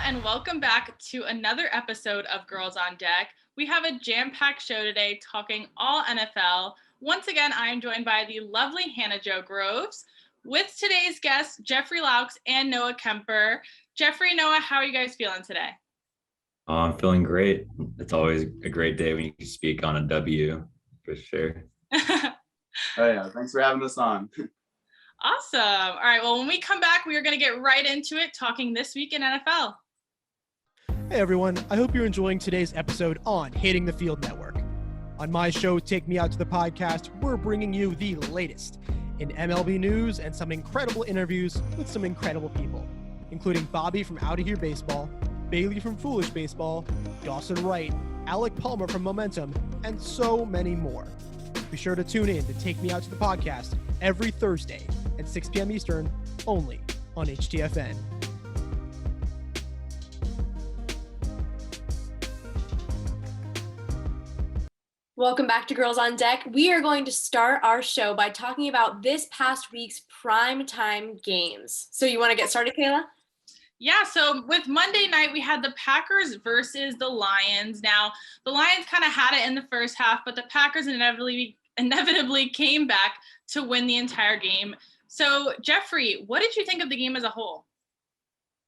and welcome back to another episode of Girls on Deck. We have a jam-packed show today talking all NFL. Once again, I am joined by the lovely Hannah Jo Groves with today's guests, Jeffrey Laux and Noah Kemper. Jeffrey, Noah, how are you guys feeling today? Oh, I'm feeling great. It's always a great day when you can speak on a W, for sure. Oh yeah, thanks for having us on. Awesome. All right, well, when we come back, we are going to get right into it, talking this week in NFL. Hey everyone, I hope you're enjoying today's episode on Hitting the Field Network. On my show, Take Me Out to the Podcast, we're bringing you the latest in MLB news and some incredible interviews with some incredible people, including Bobby from Outta Here Baseball, Bailey from Foolish Baseball, Dawson Wright, Alec Palmer from Momentum, and so many more. Be sure to tune in to Take Me Out to the Podcast every Thursday at 6 p.m. Eastern, only on HTFN. Welcome back to Girls on Deck. We are going to start our show by talking about this past week's prime time games. So you want to get started, Kayla? Yeah, so with Monday night, we had the Packers versus the Lions. Now, the Lions kind of had it in the first half, but the Packers inevitably came back to win the entire game. So, Jeffrey, what did you think of the game as a whole?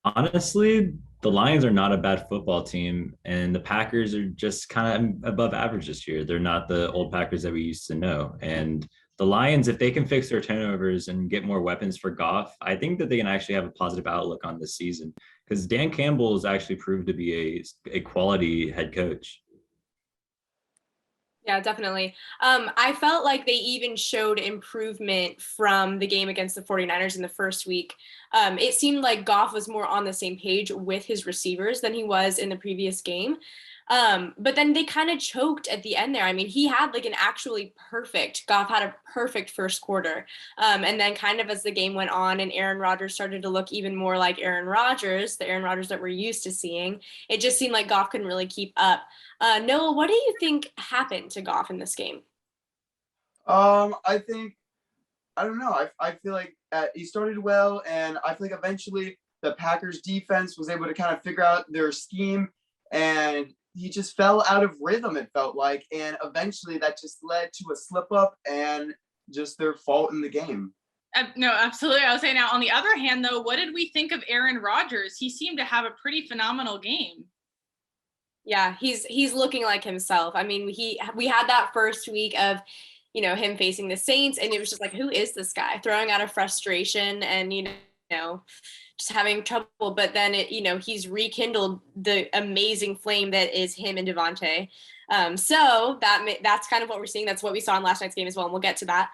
Honestly, the Lions are not a bad football team, and the Packers are just kind of above average this year. They're not the old Packers that we used to know. And the Lions, if they can fix their turnovers and get more weapons for Goff, I think that they can actually have a positive outlook on this season, because Dan Campbell has actually proved to be a quality head coach. Yeah, definitely. I felt like they even showed improvement from the game against the 49ers in the first week. It seemed like Goff was more on the same page with his receivers than he was in the previous game. But then they kind of choked at the end there. I mean, he had like Goff had a perfect first quarter. And then kind of as the game went on and Aaron Rodgers started to look even more like Aaron Rodgers, the Aaron Rodgers that we're used to seeing, it just seemed like Goff couldn't really keep up. Noah, what do you think happened to Goff in this game? I don't know. I feel like he started well, and I feel like eventually the Packers defense was able to kind of figure out their scheme, and he just fell out of rhythm, it felt like, and eventually that just led to a slip up and just their fault in the game. No, absolutely. I was saying, now on the other hand, though, what did we think of Aaron Rodgers? He seemed to have a pretty phenomenal game. Yeah, he's looking like himself. I mean, we had that first week of, him facing the Saints, and it was just like, who is this guy? Throwing out of frustration and, just having trouble. But then he's rekindled the amazing flame that is him and Devontae. So that's kind of what we're seeing. That's what we saw in last night's game as well, and we'll get to that.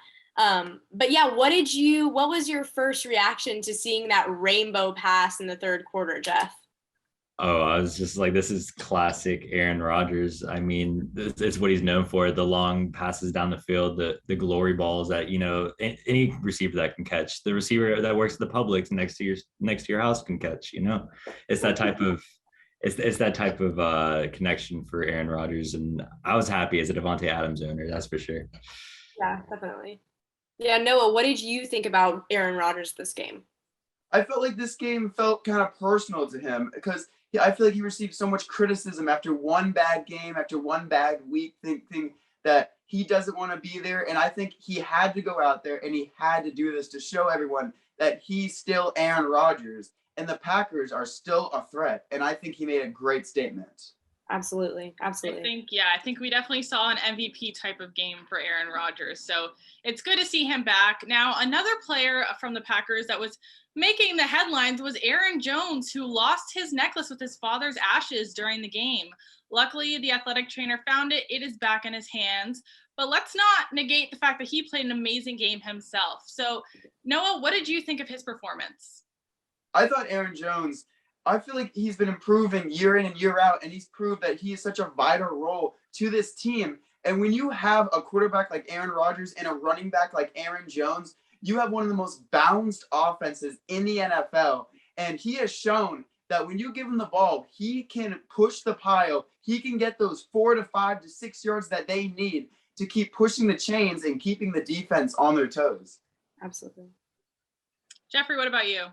But yeah, what was your first reaction to seeing that rainbow pass in the third quarter, Jeff? Oh, I was just like, this is classic Aaron Rodgers. I mean, it's what he's known for, the long passes down the field, the glory balls that, any receiver that can catch, the receiver that works at the Publix next to your house can catch, it's that type of, it's that type of connection for Aaron Rodgers. And I was happy as a Devontae Adams owner, that's for sure. Yeah, definitely. Yeah, Noah, what did you think about Aaron Rodgers this game? I felt like this game felt kind of personal to him, because I feel like he received so much criticism after one bad game, after one bad week, thinking that he doesn't want to be there. And I think he had to go out there and he had to do this to show everyone that he's still Aaron Rodgers and the Packers are still a threat. And I think he made a great statement. Absolutely. I think we definitely saw an MVP type of game for Aaron Rodgers. So it's good to see him back. Now, another player from the Packers that was making the headlines was Aaron Jones, who lost his necklace with his father's ashes during the game. Luckily, the athletic trainer found it. It is back in his hands. But let's not negate the fact that he played an amazing game himself. So, Noah, what did you think of his performance? I thought Aaron Jones, I feel like he's been improving year in and year out, and he's proved that he is such a vital role to this team. And when you have a quarterback like Aaron Rodgers and a running back like Aaron Jones, you have one of the most balanced offenses in the NFL. And he has shown that when you give him the ball, he can push the pile. He can get those 4 to 5 to 6 yards that they need to keep pushing the chains and keeping the defense on their toes. Absolutely. Jeffrey, what about you?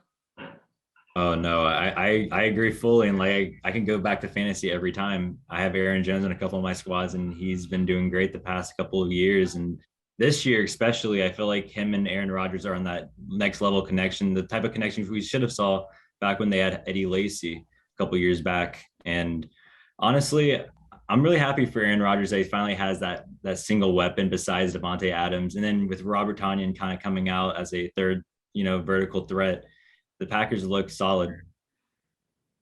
Oh no, I agree fully, and like I can go back to fantasy every time. I have Aaron Jones in a couple of my squads, and he's been doing great the past couple of years. And this year, especially, I feel like him and Aaron Rodgers are on that next level connection, the type of connection we should have saw back when they had Eddie Lacy a couple of years back. And honestly, I'm really happy for Aaron Rodgers that he finally has that single weapon besides Devontae Adams, and then with Robert Tonyan kind of coming out as a third, vertical threat, the Packers look solid.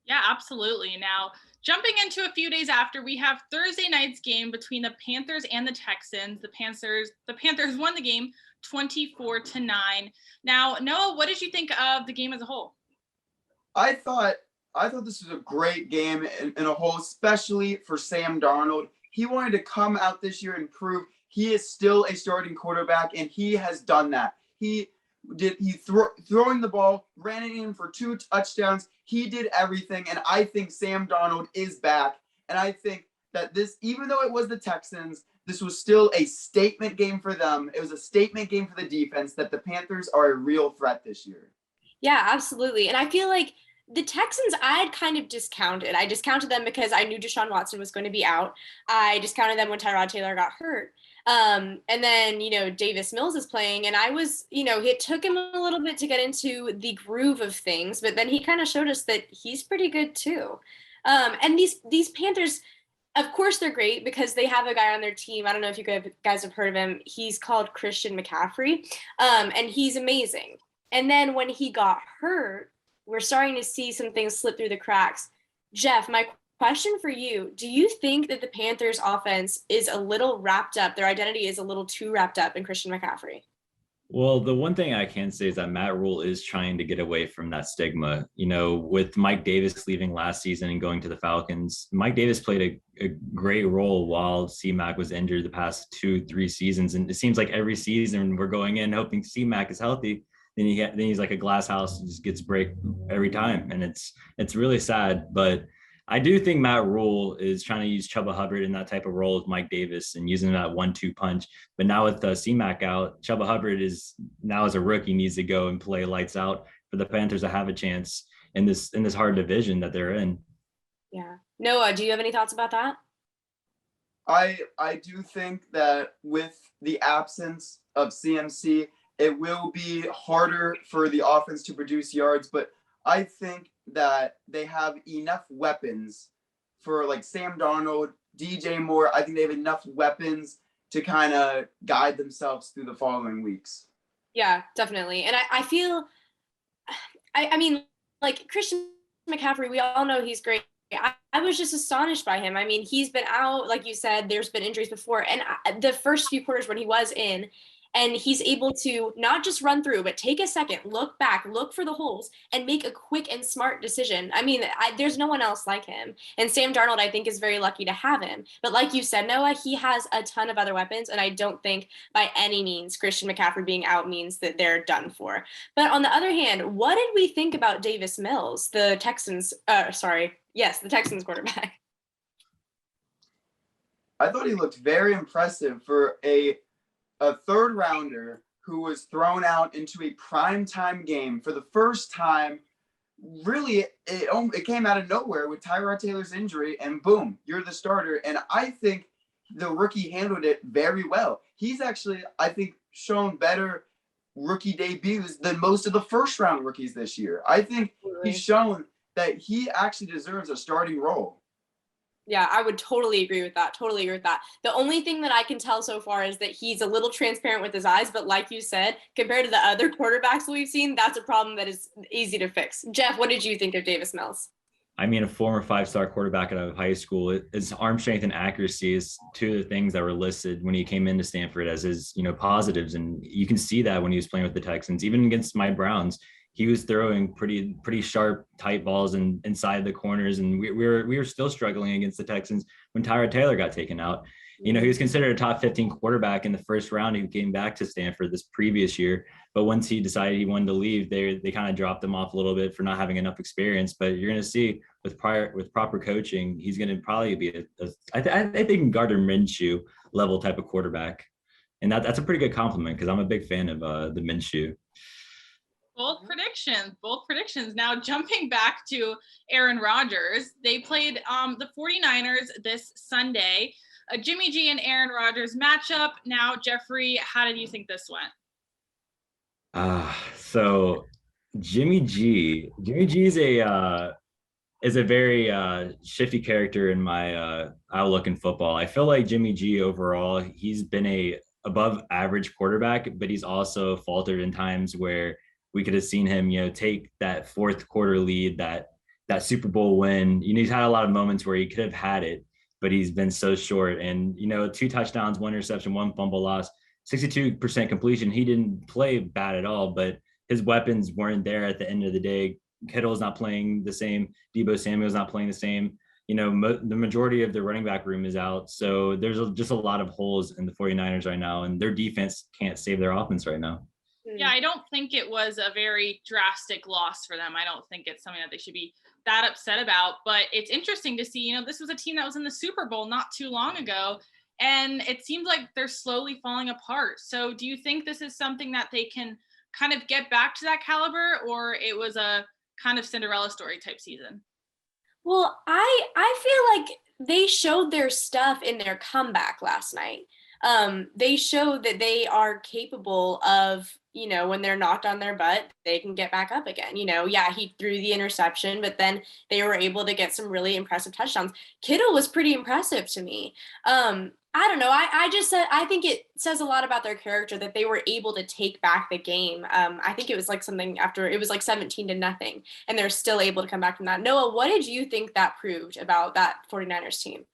Yeah, absolutely. Now, jumping into a few days after, we have Thursday night's game between the Panthers and the Texans. The Panthers won the game 24-9. Now, Noah, what did you think of the game as a whole? I thought this was a great game in a whole, especially for Sam Darnold. He wanted to come out this year and prove he is still a starting quarterback, and he has done that. Throwing the ball, ran it in for 2 touchdowns. He did everything, and I think Sam Darnold is back. And I think that this, even though it was the Texans, this was still a statement game for them. It was a statement game for the defense that the Panthers are a real threat this year. Yeah, absolutely. And I feel like the Texans, I had kind of discounted. I discounted them because I knew Deshaun Watson was going to be out. I discounted them when Tyrod Taylor got hurt. And then, Davis Mills is playing, and I was, it took him a little bit to get into the groove of things, but then he kind of showed us that he's pretty good too. And these Panthers, of course, they're great because they have a guy on their team. I don't know if you guys have heard of him. He's called Christian McCaffrey, and he's amazing. And then when he got hurt, we're starting to see some things slip through the cracks. Jeff, my question for you, do you think that the Panthers offense is a little wrapped up, their identity is a little too wrapped up in Christian McCaffrey? Well, the one thing I can say is that Matt Rule is trying to get away from that stigma. With Mike Davis leaving last season and going to the Falcons, Mike Davis played a great role while C-Mac was injured the past 2-3 seasons. And it seems like every season we're going in hoping C-Mac is healthy. Then he's like a glass house and just gets break every time. And it's really sad. But I do think Matt Rule is trying to use Chuba Hubbard in that type of role with Mike Davis and using that 1-2 punch. But now with C-Mac out, Chuba Hubbard is now as a rookie needs to go and play lights out for the Panthers to have a chance in this hard division that they're in. Yeah. Noah, do you have any thoughts about that? I do think that with the absence of CMC, it will be harder for the offense to produce yards, but I think that they have enough weapons for like Sam Darnold, DJ Moore. I think they have enough weapons to kind of guide themselves through the following weeks. Yeah, definitely. And I feel, I mean, like Christian McCaffrey, we all know he's great. I was just astonished by him. I mean, he's been out, like you said, there's been injuries before. And the first few quarters when he was in, and he's able to not just run through, but take a second, look back, look for the holes, and make a quick and smart decision. I mean, there's no one else like him. And Sam Darnold, I think, is very lucky to have him. But like you said, Noah, he has a ton of other weapons, and I don't think by any means Christian McCaffrey being out means that they're done for. But on the other hand, what did we think about Davis Mills, the Texans quarterback? I thought he looked very impressive for a third rounder who was thrown out into a primetime game for the first time. Really, it came out of nowhere with Tyrod Taylor's injury, and boom, you're the starter. And I think the rookie handled it very well. He's actually, I think, shown better rookie debuts than most of the first round rookies this year. I think he's shown that he actually deserves a starting role. Yeah, I would totally agree with that. The only thing that I can tell so far is that he's a little transparent with his eyes, but like you said, compared to the other quarterbacks we've seen, that's a problem that is easy to fix. Jeff, what did you think of Davis Mills? I mean, a former 5-star quarterback out of high school, his arm strength and accuracy is two of the things that were listed when he came into Stanford as his, positives. And you can see that when he was playing with the Texans, even against my Browns. He was throwing pretty sharp, tight balls inside the corners, and we were still struggling against the Texans when Tyrod Taylor got taken out. He was considered a top 15 quarterback in the first round. He came back to Stanford this previous year, but once he decided he wanted to leave, they kind of dropped him off a little bit for not having enough experience. But you're going to see with proper coaching, he's going to probably be I think Gardner Minshew level type of quarterback, and that's a pretty good compliment because I'm a big fan of the Minshew. Bold predictions. Now jumping back to Aaron Rodgers, they played the 49ers this Sunday. A Jimmy G and Aaron Rodgers matchup. Now, Jeffrey, how did you think this went? So Jimmy G is a very shifty character in my outlook in football. I feel like Jimmy G overall, he's been a above average quarterback, but he's also faltered in times where we could have seen him, take that fourth quarter lead, that Super Bowl win. He's had a lot of moments where he could have had it, but he's been so short. And 2 touchdowns, 1 interception, 1 fumble loss, 62% completion. He didn't play bad at all, but his weapons weren't there at the end of the day. Kittle's not playing the same. Deebo Samuel's not playing the same. The majority of the running back room is out. So there's just a lot of holes in the 49ers right now, and their defense can't save their offense right now. Yeah, I don't think it was a very drastic loss for them. I don't think it's something that they should be that upset about, but it's interesting to see, this was a team that was in the Super Bowl not too long ago, and it seems like they're slowly falling apart. So do you think this is something that they can kind of get back to that caliber, or it was a kind of Cinderella story type season? Well, I feel like they showed their stuff in their comeback last night. They showed that they are capable of, when they're knocked on their butt, they can get back up again. Yeah, he threw the interception, but then they were able to get some really impressive touchdowns. Kittle was pretty impressive to me. I don't know. I think it says a lot about their character that they were able to take back the game. I think it was like something after it was like 17-0, and they're still able to come back from that. Noah, what did you think that proved about that 49ers team?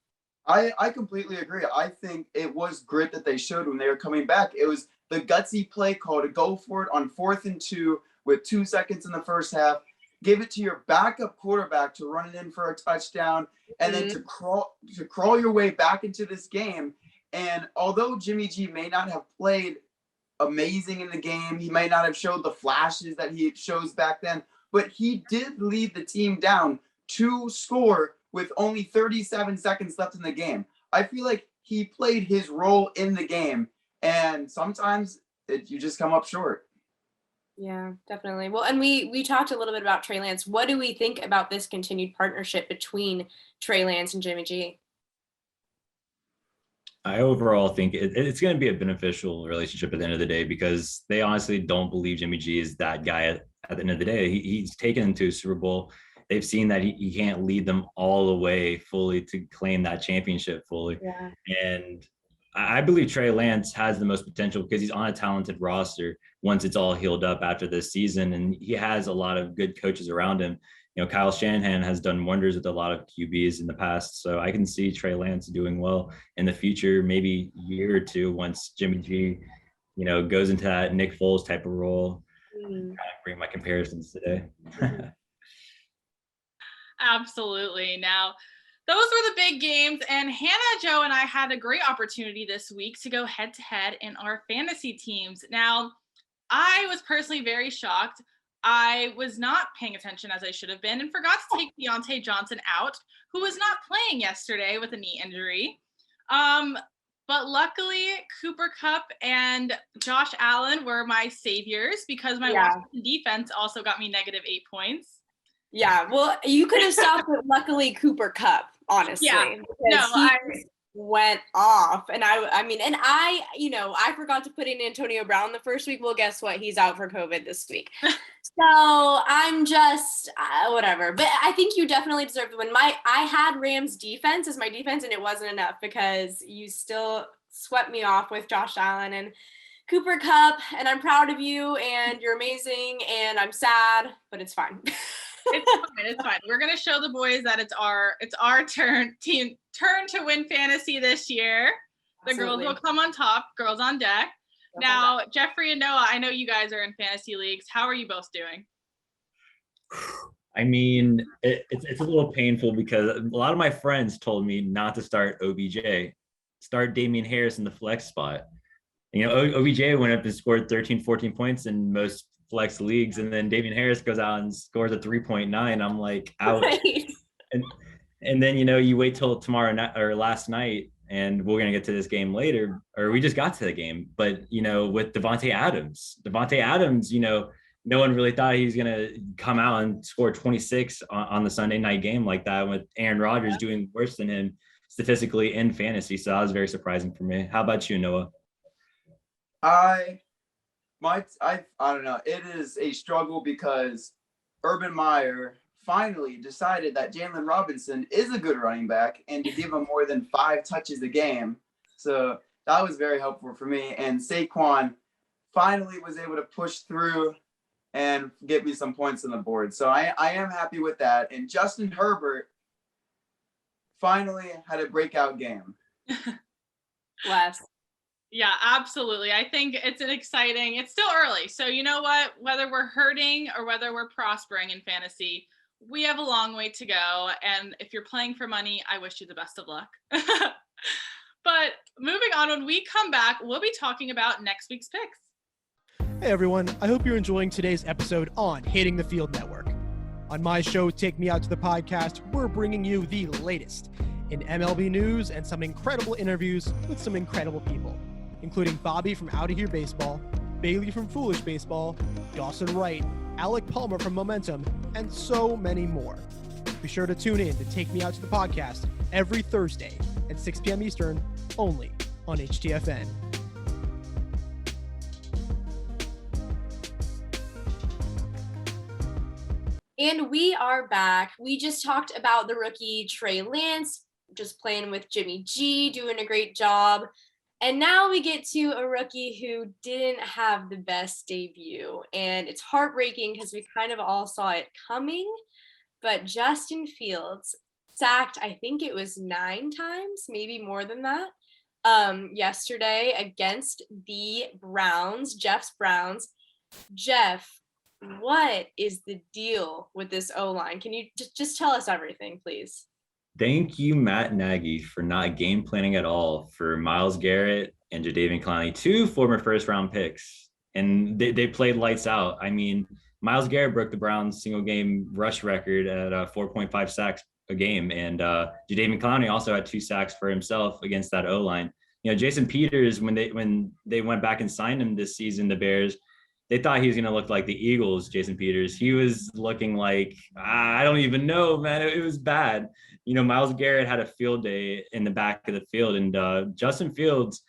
I completely agree. I think it was grit that they showed when they were coming back. It was the gutsy play call to go for it on 4th and 2 with 2 seconds in the first half. Give it to your backup quarterback to run it in for a touchdown, and then to crawl your way back into this game. And although Jimmy G may not have played amazing in the game, he may not have showed the flashes that he shows back then, but he did lead the team down to score with only 37 seconds left in the game. I feel like he played his role in the game, and sometimes you just come up short. Yeah, definitely. Well, and we talked a little bit about Trey Lance. What do we think about this continued partnership between Trey Lance and Jimmy G? I overall think it's going to be a beneficial relationship at the end of the day, because they honestly don't believe Jimmy G is that guy at the end of the day. He's taken them to a Super Bowl. They've seen that he can't lead them all the way fully to claim that championship fully. Yeah. And I believe Trey Lance has the most potential because he's on a talented roster once it's all healed up after this season. And he has a lot of good coaches around him. Kyle Shanahan has done wonders with a lot of QBs in the past. So I can see Trey Lance doing well in the future, maybe year or two, once Jimmy G, goes into that Nick Foles type of role. Kind of bring my comparisons today. Absolutely. Now, those were the big games, and Hannah, Joe, and I had a great opportunity this week to go head-to-head in our fantasy teams. Now, I was personally very shocked. I was not paying attention as I should have been and forgot to take Deontay Johnson out, who was not playing yesterday with a knee injury. But luckily, Cooper Kupp and Josh Allen were my saviors, because my Washington defense also got me -8 points. Yeah, well, you could have stopped with luckily Cooper Kupp, honestly. Yeah, no, I went off, and I forgot to put in Antonio Brown the first week. Well, guess what? He's out for COVID this week. So I'm just whatever. But I think you definitely deserve to win. I had Rams defense as my defense, and it wasn't enough because you still swept me off with Josh Allen and Cooper Kupp, and I'm proud of you, and you're amazing, and I'm sad, but it's fine. It's fine. We're gonna show the boys that it's our turn to win fantasy this year. The Absolutely. Girls will come on top. Girls on deck. Now, Jeffrey and Noah, I know you guys are in fantasy leagues. How are you both doing? I mean, it's a little painful because a lot of my friends told me not to start OBJ. Start Damian Harris in the flex spot. OBJ went up and scored 13, 14 points in most flex leagues, and then Damian Harris goes out and scores a 3.9. I'm like, ouch. Right. And then you wait till tomorrow night or last night, and we're gonna get to this game later, or we just got to the game. But with Devontae Adams, no one really thought he was going to come out and score 26 on the Sunday night game like that, with Aaron Rodgers doing worse than him statistically in fantasy. So that was very surprising for me. How about you, Noah? I don't know. It is a struggle because Urban Meyer finally decided that Jalen Robinson is a good running back and to give him more than 5 touches a game. So that was very helpful for me. And Saquon finally was able to push through and get me some points on the board. So I am happy with that. And Justin Herbert finally had a breakout game. Last. Yeah, absolutely. I think it's still early. So you know what, whether we're hurting or whether we're prospering in fantasy, we have a long way to go. And if you're playing for money, I wish you the best of luck. But moving on, when we come back, we'll be talking about next week's picks. Hey everyone, I hope you're enjoying today's episode on Hitting the Field Network. On my show, Take Me Out to the Podcast, we're bringing you the latest in MLB news and some incredible interviews with some incredible people, including Bobby from Outta Here Baseball, Bailey from Foolish Baseball, Dawson Wright, Alec Palmer from Momentum, and so many more. Be sure to tune in to Take Me Out to the Podcast every Thursday at 6 p.m. Eastern, only on HTFN. And we are back. We just talked about the rookie Trey Lance, just playing with Jimmy G, doing a great job. And now we get to a rookie who didn't have the best debut. And it's heartbreaking because we kind of all saw it coming. But Justin Fields sacked, I think it was 9 times, maybe more than that, yesterday against the Browns, Jeff's Browns. Jeff, what is the deal with this O-line? Can you just tell us everything, please? Thank you, Matt Nagy, for not game planning at all for Myles Garrett and Jadeveon Clowney, 2 former first-round picks, and they played lights out. I mean, Myles Garrett broke the Browns' single-game rush record at 4.5 sacks a game, and Jadeveon Clowney also had 2 sacks for himself against that O-line. You know, Jason Peters, when they went back and signed him this season, the Bears, they thought he was going to look like the Eagles, Jason Peters. He was looking like, I don't even know, man. It was bad. You know, Myles Garrett had a field day in the back of the field, and Justin Fields,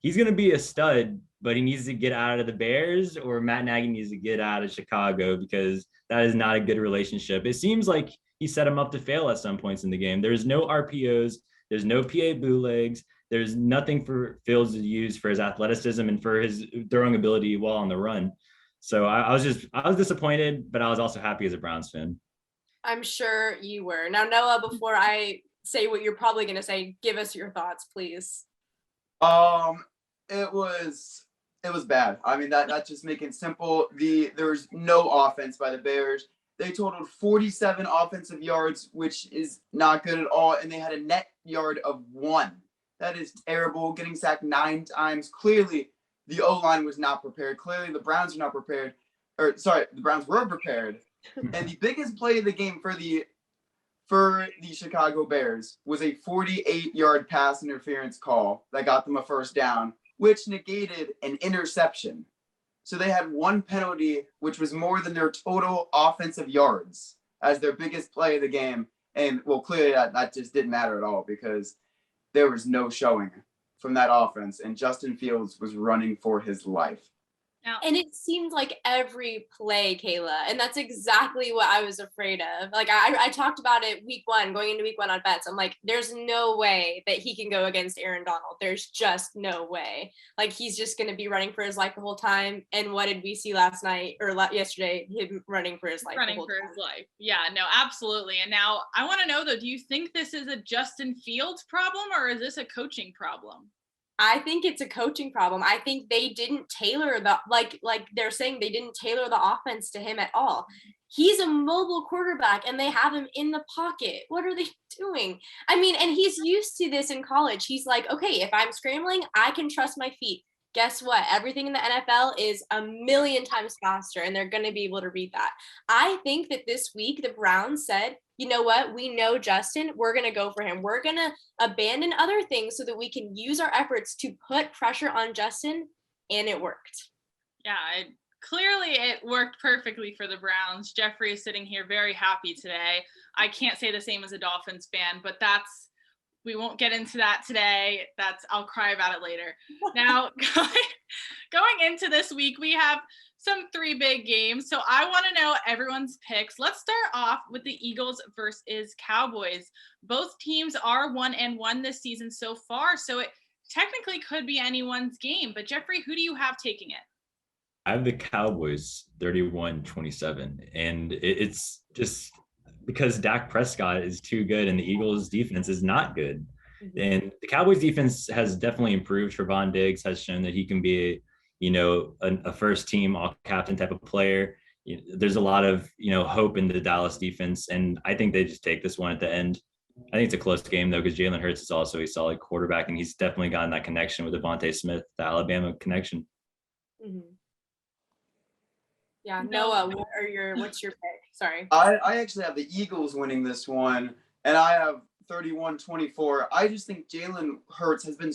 he's going to be a stud, but he needs to get out of the Bears, or Matt Nagy needs to get out of Chicago, because that is not a good relationship. It seems like he set him up to fail at some points in the game. There's no RPOs. There's no PA bootlegs. There's nothing for Fields to use for his athleticism and for his throwing ability while on the run. So I was disappointed, but I was also happy as a Browns fan. I'm sure you were. Now, Noah, before I say what you're probably going to say, give us your thoughts, please. It was bad. I mean, that's just making it simple. There was no offense by the Bears. They totaled 47 offensive yards, which is not good at all, and they had a net yard of 1. That is terrible. Getting sacked 9 times. Clearly, the O-line was not prepared. Clearly, the Browns were not prepared. The Browns were prepared. And the biggest play of the game for the Chicago Bears was a 48-yard pass interference call that got them a first down, which negated an interception. So they had 1 penalty, which was more than their total offensive yards as their biggest play of the game. And, well, clearly that just didn't matter at all because there was no showing from that offense, and Justin Fields was running for his life. And it seemed like every play, Kayla, and that's exactly what I was afraid of. Like I talked about it going into week 1 on bets. I'm like, there's no way that he can go against Aaron Donald. There's just no way. Like, he's just going to be running for his life the whole time. And what did we see last night or yesterday? Him running for his life. His life. Yeah, no, absolutely. And now I want to know, though, do you think this is a Justin Fields problem, or is this a coaching problem? I think it's a coaching problem. I think they didn't tailor like they're saying they didn't tailor the offense to him at all. He's a mobile quarterback and they have him in the pocket. What are they doing? I mean, and he's used to this in college. He's like, okay, if I'm scrambling, I can trust my feet. Guess what? Everything in the NFL is a million times faster, and they're going to be able to read that. I think that this week the Browns said, you know what? We know Justin. We're going to go for him. We're going to abandon other things so that we can use our efforts to put pressure on Justin, and it worked. Yeah, clearly it worked perfectly for the Browns. Jeffrey is sitting here very happy today. I can't say the same as a Dolphins fan, but we won't get into that today. I'll cry about it later. Now, going into this week, we have some 3 big games. So I want to know everyone's picks. Let's start off with the Eagles versus Cowboys. Both teams are 1-1 this season so far, so it technically could be anyone's game. But Jeffrey, who do you have taking it? I have the Cowboys 31-27, and it's just because Dak Prescott is too good and the Eagles defense is not good. And the Cowboys defense has definitely improved. Trevon Diggs has shown that he can be, a first team all captain type of player. There's a lot of, hope in the Dallas defense. And I think they just take this one at the end. I think it's a close game though, because Jalen Hurts is also a solid quarterback and he's definitely gotten that connection with Devontae Smith, the Alabama connection. Mm-hmm. Yeah, Noah, what's your pick? Sorry. I actually have the Eagles winning this one, and I have 31-24. I just think Jalen Hurts has been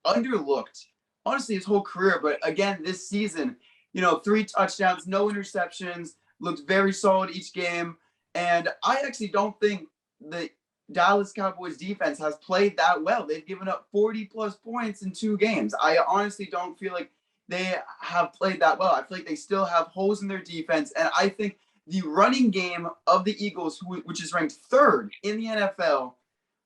underlooked, honestly, his whole career. But again, this season, 3 touchdowns, no interceptions, looked very solid each game. And I actually don't think the Dallas Cowboys defense has played that well. They've given up 40-plus points in 2 games. I honestly don't feel like they have played that well. I feel like they still have holes in their defense. And I think the running game of the Eagles, which is ranked 3rd in the NFL,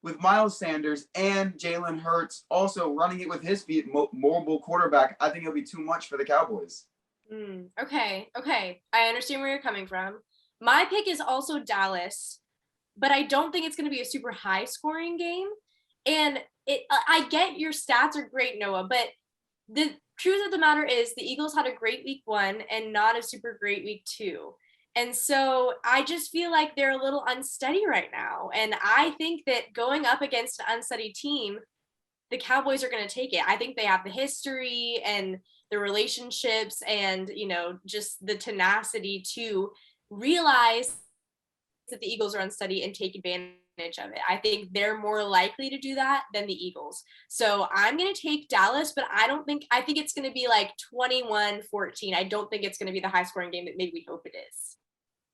with Miles Sanders and Jalen Hurts also running it with his feet, mobile quarterback, I think it'll be too much for the Cowboys. Okay. I understand where you're coming from. My pick is also Dallas, but I don't think it's going to be a super high scoring game. And I get your stats are great, Noah, but the truth of the matter is the Eagles had a great week 1 and not a super great week 2. And so I just feel like they're a little unsteady right now. And I think that going up against an unsteady team, the Cowboys are going to take it. I think they have the history and the relationships and, just the tenacity to realize that the Eagles are unsteady and take advantage of it. I think they're more likely to do that than the Eagles. So I'm going to take Dallas, but I think it's going to be like 21-14. I don't think it's going to be the high scoring game that maybe we hope it is.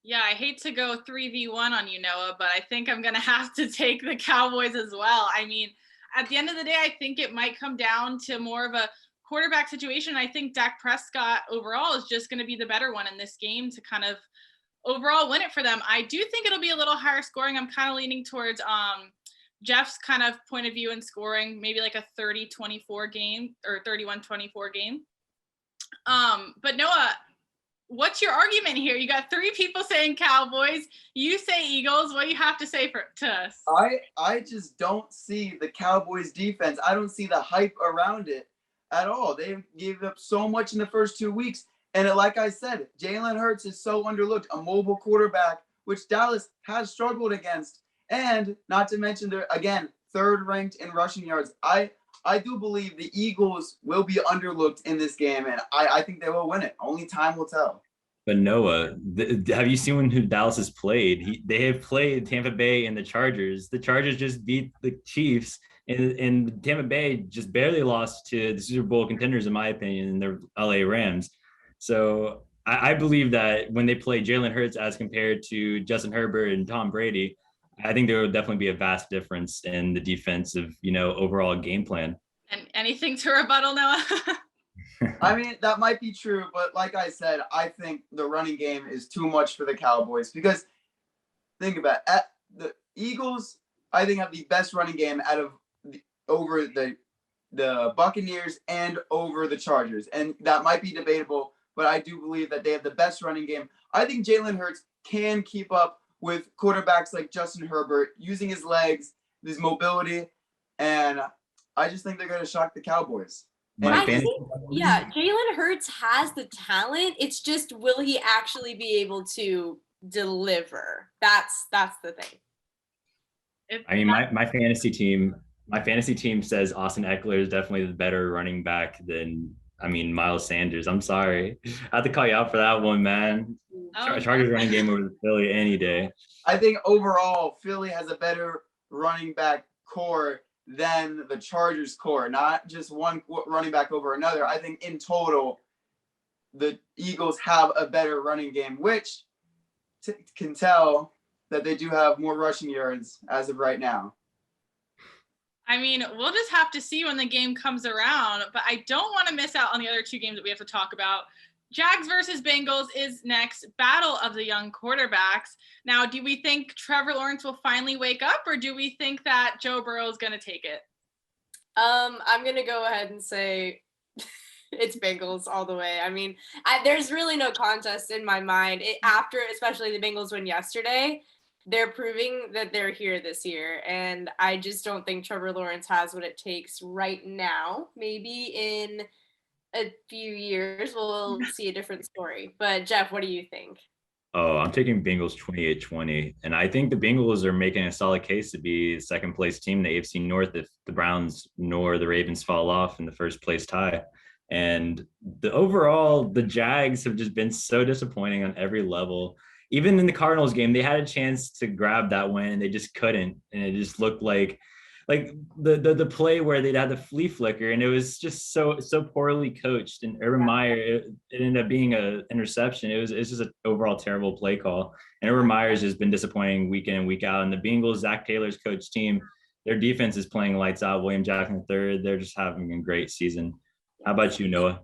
Yeah, I hate to go 3v1 on you, Noah, but I think I'm going to have to take the Cowboys as well. I mean, at the end of the day, I think it might come down to more of a quarterback situation. I think Dak Prescott overall is just going to be the better one in this game to kind of overall win it for them. I do think it'll be a little higher scoring. I'm kind of leaning towards Jeff's kind of point of view in scoring, maybe like a 30-24 game or 31-24 game. But Noah, what's your argument here? You got 3 people saying Cowboys. You say Eagles. What do you have to say to us? I just don't see the Cowboys defense. I don't see the hype around it at all. They gave up so much in the first 2 weeks. And like I said, Jalen Hurts is so underlooked, a mobile quarterback, which Dallas has struggled against. And not to mention, they're, again, 3rd ranked in rushing yards. I do believe the Eagles will be underlooked in this game, and I think they will win it. Only time will tell. But Noah, have you seen who Dallas has played? They have played Tampa Bay and the Chargers. The Chargers just beat the Chiefs, and Tampa Bay just barely lost to the Super Bowl contenders, in my opinion, and their LA Rams. So I believe that when they play Jalen Hurts as compared to Justin Herbert and Tom Brady, I think there will definitely be a vast difference in the defensive, overall game plan. And anything to rebuttal, Noah? I mean, that might be true, but like I said, I think the running game is too much for the Cowboys because think about it, the Eagles, I think have the best running game over the Buccaneers and over the Chargers. And that might be debatable, but I do believe that they have the best running game. I think Jalen Hurts can keep up with quarterbacks like Justin Herbert, using his legs, his mobility, and I just think they're going to shock the Cowboys. Jalen Hurts has the talent. It's just, will he actually be able to deliver? That's the thing. I mean, my fantasy team says Austin Eckler is definitely the better running back than Miles Sanders. I'm sorry. I have to call you out for that one, man. Chargers running game over the Philly any day. I think overall, Philly has a better running back core than the Chargers core, not just one running back over another. I think in total, the Eagles have a better running game, which can tell that they do have more rushing yards as of right now. I mean, we'll just have to see when the game comes around, but I don't want to miss out on the other two games that we have to talk about. Jags versus Bengals is next. Battle of the young quarterbacks. Now, do we think Trevor Lawrence will finally wake up, or do we think that Joe Burrow is going to take it? I'm going to go ahead and say it's Bengals all the way. I mean, there's really no contest in my mind. After, especially the Bengals win yesterday, they're proving that they're here this year. And I just don't think Trevor Lawrence has what it takes right now. Maybe in a few years, we'll see a different story. But Jeff, what do you think? Oh, I'm taking Bengals 28-20. And I think the Bengals are making a solid case to be the second place team in the AFC North if the Browns nor the Ravens fall off in the first place tie. And the Jags have just been so disappointing on every level. Even in the Cardinals game, they had a chance to grab that win and they just couldn't. And it just looked like the play where they'd had the flea flicker, and it was just so poorly coached. And Urban Meyer, it ended up being an interception. It's just an overall terrible play call. And Urban Meyer's has been disappointing week in and week out. And the Bengals, Zach Taylor's coach team, their defense is playing lights out. William Jackson III, they're just having a great season. How about you, Noah?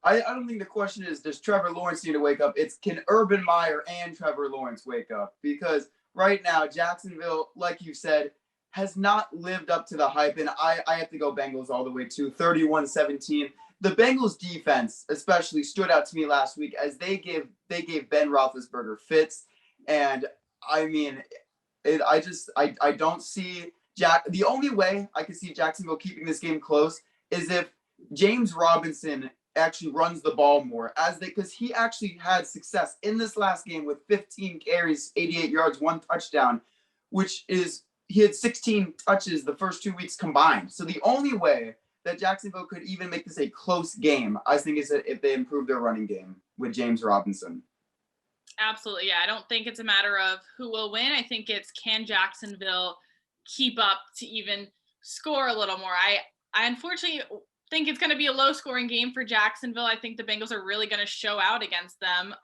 I don't think the question is, does Trevor Lawrence need to wake up? It's, can Urban Meyer and Trevor Lawrence wake up? Because right now, Jacksonville, like you said, has not lived up to the hype. And I have to go Bengals all the way to 31-17. The Bengals defense especially stood out to me last week as they gave Ben Roethlisberger fits. And I mean, I don't see the only way I can see Jacksonville keeping this game close is if James Robinson actually runs the ball more, because he actually had success in this last game with 15 carries, 88 yards, 1 touchdown, which is, he had 16 touches the first 2 weeks combined. So the only way that Jacksonville could even make this a close game, I think, is that if they improve their running game with James Robinson. Absolutely. Yeah. I don't think it's a matter of who will win. I think it's, can Jacksonville keep up to even score a little more? I unfortunately think it's going to be a low scoring game for Jacksonville. I think the Bengals are really going to show out against them.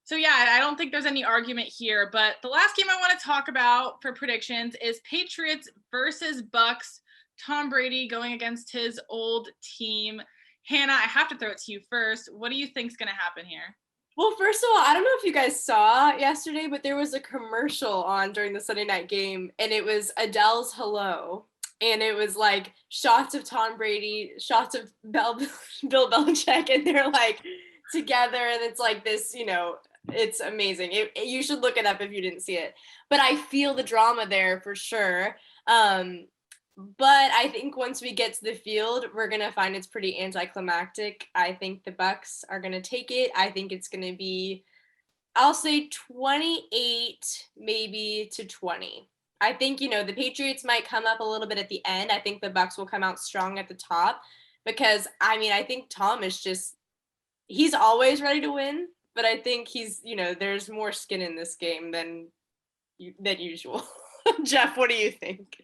So yeah, I don't think there's any argument here, but the last game I want to talk about for predictions is Patriots versus Bucks. Tom Brady going against his old team. Hannah, I have to throw it to you first. What do you think is going to happen here? Well, first of all, I don't know if you guys saw yesterday, but there was a commercial on during the Sunday night game, and it was Adele's Hello. And it was like shots of Tom Brady, shots of Bill Belichick, and they're like together. And it's like this, it's amazing. You should look it up if you didn't see it. But I feel the drama there for sure. But I think once we get to the field, we're going to find it's pretty anticlimactic. I think the Bucks are going to take it. I think it's going to be, I'll say 28 maybe to 20. I think, the Patriots might come up a little bit at the end. I think the Bucks will come out strong at the top because, I think Tom is just, he's always ready to win, but I think he's, there's more skin in this game than usual. Jeff, what do you think?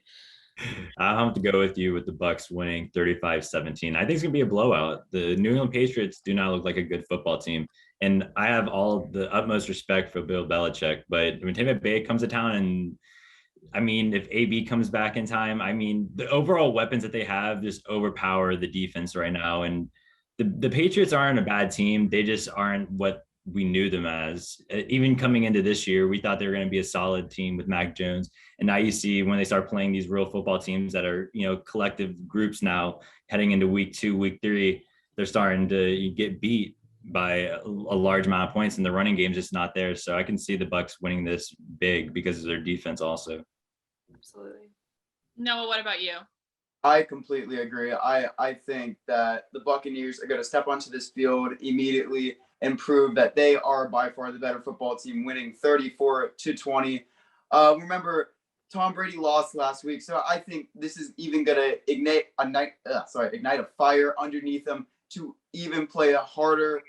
I have to go with you with the Bucks winning 35-17. I think it's going to be a blowout. The New England Patriots do not look like a good football team. And I have all the utmost respect for Bill Belichick, but when Tampa Bay comes to town and if AB comes back in time, the overall weapons that they have just overpower the defense right now. And the Patriots aren't a bad team. They just aren't what we knew them as. Even coming into this year, we thought they were going to be a solid team with Mac Jones. And now you see when they start playing these real football teams that are, collective groups now heading into week 2, week 3, they're starting to get beat by a large amount of points, and the running game's just not there. So I can see the Bucks winning this big because of their defense also. Absolutely. Noah, what about you? I completely agree. I think that the Buccaneers are going to step onto this field immediately and prove that they are by far the better football team, winning 34-20. Remember, Tom Brady lost last week, so I think this is even going to ignite a fire underneath them to even play harder,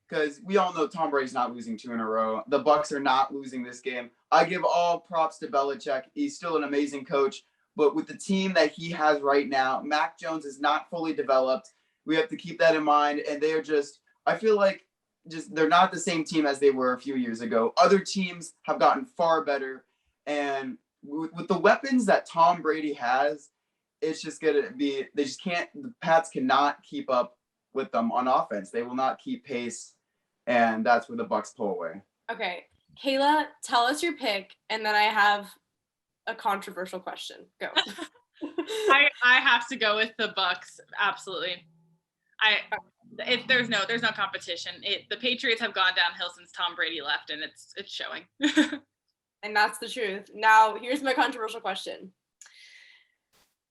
because we all know Tom Brady's not losing 2 in a row. The Bucs are not losing this game. I give all props to Belichick. He's still an amazing coach, but with the team that he has right now, Mac Jones is not fully developed. We have to keep that in mind, and they are just I feel like just they're not the same team as they were a few years ago. Other teams have gotten far better, and with the weapons that Tom Brady has, it's just gonna be they just can't. The Pats cannot keep up with them on offense. They will not keep pace, and that's where the Bucks pull away. Okay, Kayla, tell us your pick, and then I have a controversial question. Go. I have to go with the Bucks. Absolutely. There's no competition. The Patriots have gone downhill since Tom Brady left, and it's showing. And that's the truth. Now, here's my controversial question.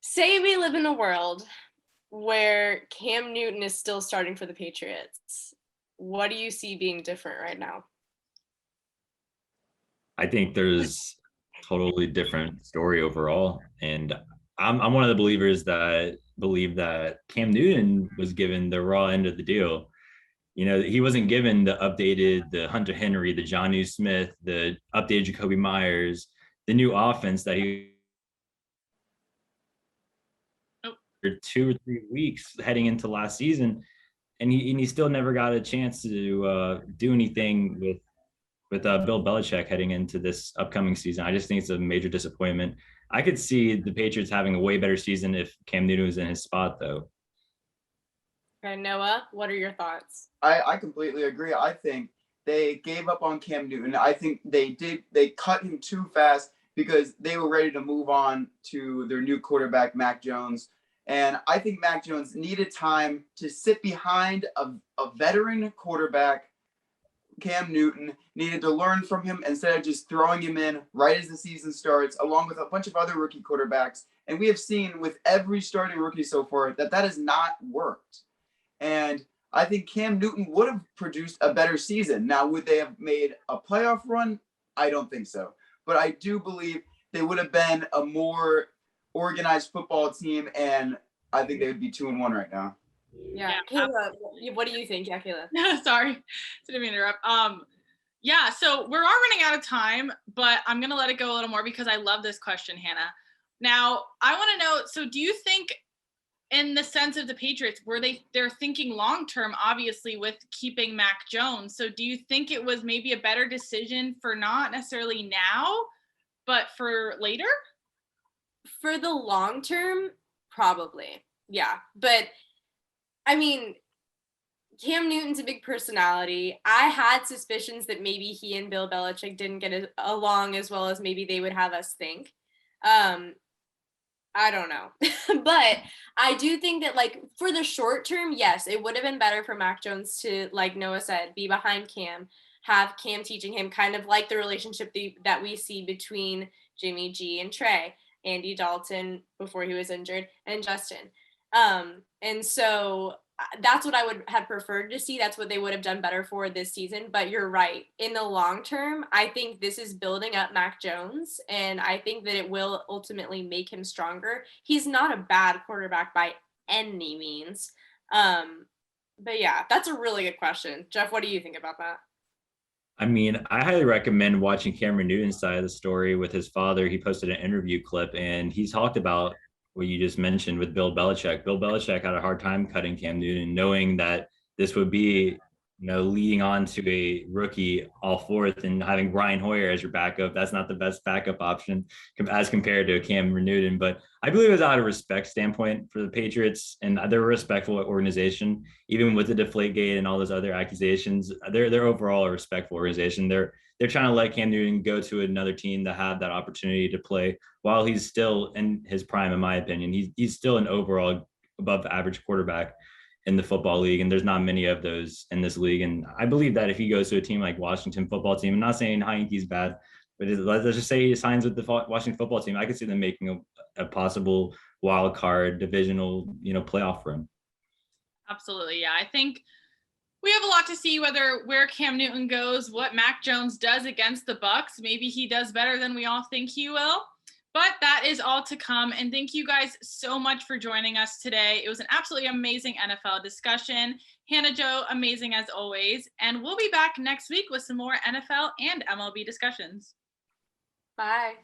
Say we live in a world where Cam Newton is still starting for the Patriots. What do you see being different right now? I think there's totally different story overall. And I'm one of the believers that believe that Cam Newton was given the raw end of the deal. You know, he wasn't given the Hunter Henry, the Jonnu Smith, the updated Jacoby Myers, the new offense that he for 2 or 3 weeks heading into last season. And he still never got a chance to do anything with Bill Belichick heading into this upcoming season. I just think it's a major disappointment. I could see the Patriots having a way better season if Cam Newton was in his spot, though. Okay, Noah, what are your thoughts? I completely agree. I think they gave up on Cam Newton. I think they cut him too fast because they were ready to move on to their new quarterback, Mac Jones. And I think Mac Jones needed time to sit behind a veteran quarterback. Cam Newton needed to learn from him instead of just throwing him in right as the season starts, along with a bunch of other rookie quarterbacks. And we have seen with every starting rookie so far that has not worked. And I think Cam Newton would have produced a better season. Now, would they have made a playoff run? I don't think so. But I do believe they would have been a more organized football team, and I think they would be 2-1 right now. Yeah. Kayla, what do you think? Yeah, Kayla. Sorry, didn't mean to interrupt. Yeah, so we're all running out of time, but I'm gonna let it go a little more because I love this question, Hannah. Now, I want to know, so do you think in the sense of the Patriots, they're thinking long-term, obviously, with keeping Mac Jones. So do you think it was maybe a better decision for not necessarily now, but for later? For the long term, probably. Yeah. But I mean, Cam Newton's a big personality. I had suspicions that maybe he and Bill Belichick didn't get along as well as maybe they would have us think. I don't know. But I do think that, like, for the short term, yes, it would have been better for Mac Jones to, like Noah said, be behind Cam, have Cam teaching him, kind of like the relationship that we see between Jimmy G and Trey, Andy Dalton before he was injured, and Justin. And so that's what I would have preferred to see. That's what they would have done better for this season. But you're right. In the long term, I think this is building up Mac Jones, and I think that it will ultimately make him stronger. He's not a bad quarterback by any means. But yeah, that's a really good question. Jeff, what do you think about that? I mean, I highly recommend watching Cameron Newton's side of the story with his father. He posted an interview clip, and he talked about what you just mentioned with Bill Belichick. Bill Belichick had a hard time cutting Cam Newton, knowing that this would be, leading on to a rookie all fourth and having Brian Hoyer as your backup. That's not the best backup option as compared to Cam Newton. But I believe it was out of respect standpoint for the Patriots, and they're a respectful organization, even with the Deflategate and all those other accusations. They're overall a respectful organization. They're trying to let Cam Newton go to another team to have that opportunity to play while he's still in his prime, in my opinion. He's still an overall above average quarterback in the football league, and there's not many of those in this league. And I believe that if he goes to a team like Washington football team, I'm not saying Heineke's bad, but let's just say he signs with the Washington football team, I could see them making a possible wild card divisional, playoff run. Absolutely. Yeah. I think we have a lot to see where Cam Newton goes, what Mac Jones does against the Bucks. Maybe he does better than we all think he will. But that is all to come. And thank you guys so much for joining us today. It was an absolutely amazing NFL discussion. Hannah Jo, amazing as always. And we'll be back next week with some more NFL and MLB discussions. Bye.